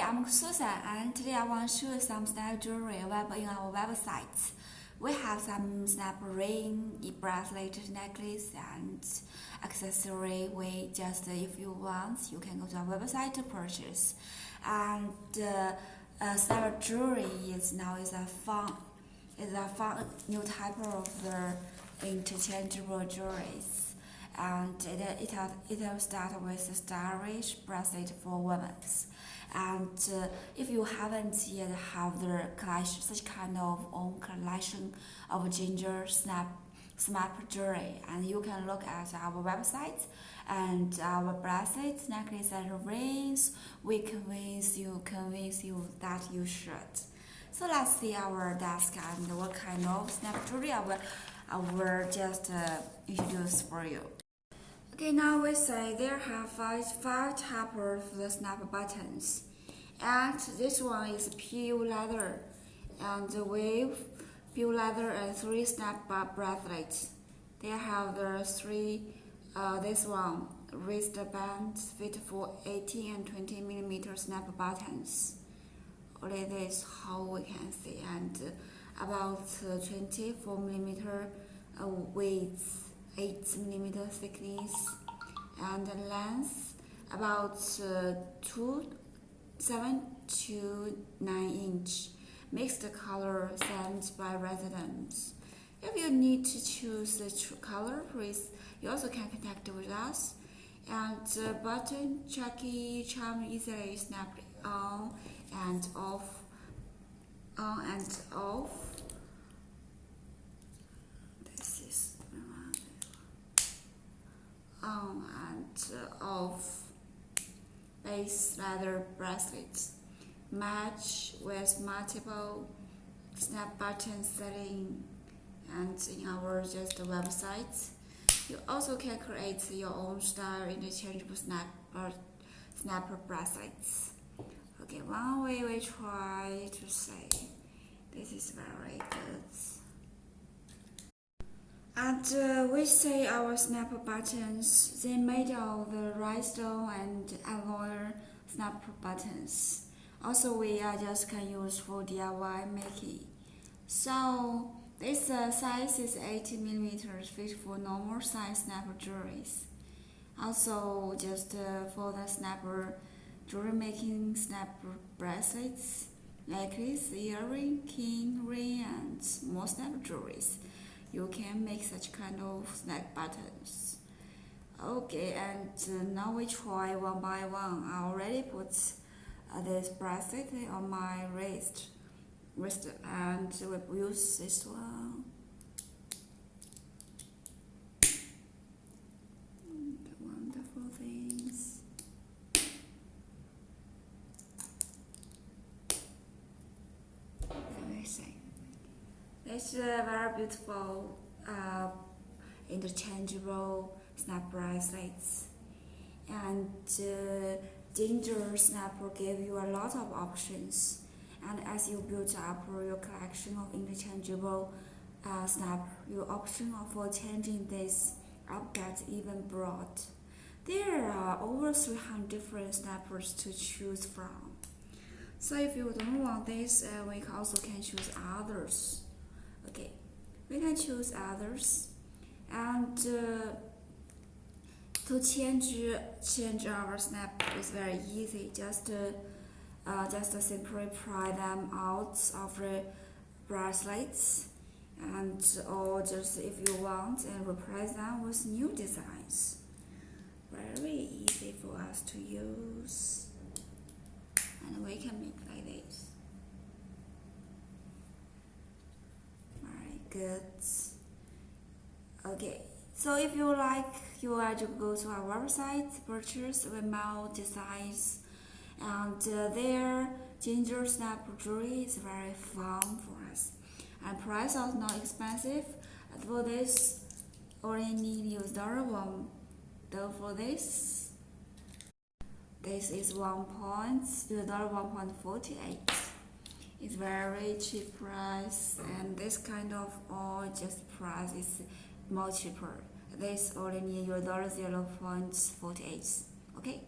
I'm Susan, and today I want to show you some snap jewelry in our website. We have some snap ring, bracelet, necklace, and accessory. If you want, you can go to our website to purchase. And snap jewelry is a fun new type of the interchangeable jewelries. And it will start with a stylish bracelet for women. And if you haven't yet have the collection, such kind of own collection of ginger snap jewelry, and you can look at our website and our bracelets, necklace, and rings. We convince you that you should. So let's see our desk and what kind of snap jewelry I will just introduce for you. Okay, now we say there have five types of the snap buttons, and this one is pure leather, and with pure leather and 3 snap bracelets. They have the 3 this one wristbands fit for 18 and 20 millimeter snap buttons. Only this how we can see, and about 24 millimeter width. 8mm thickness and length about 7 to 9 inch. Mixed color sent by residents. If you need to choose the true color, please you also can contact with us. And the button charm easily snap on and off. On and off base leather bracelets match with multiple snap button setting, and in our website you also can create your own style interchangeable snapper bracelets. Okay, one way we try to say this is very good. And we say our snap buttons, they made of the rhinestone and alloy snap buttons. Also, we just can use for DIY making. So this size is 80mm, fit for normal size snapper jewelries. Also, just for the snapper jewelry making, snapper bracelets, necklace, earring, key ring, and more snapper jewelries. You can make such kind of snap buttons. Okay, and now we try one by one. I already put this bracelet on my wrist, and we use this one. The wonderful things. Let me see. It's very beautiful interchangeable snap bracelets, and ginger snap will give you a lot of options. And as you build up your collection of interchangeable snap, your option for changing this up gets even broad. There are over 300 different snappers to choose from. So if you don't want this, we also can choose others. Okay, we can choose others, and to change our snap is very easy. Just simply pry them out of the bracelets, and or just if you want, and replace them with new designs. Very easy for us to use, and we can make like this. Good. Okay, so if you like, you are to go to our website, purchase remote designs, and their ginger snap jewelry is very fun for us, and price is not expensive. And for this, only need use $1. Though for this is $1.48. It's very cheap price, and this kind of all just price is more cheaper. This only need your $0.48. Okay.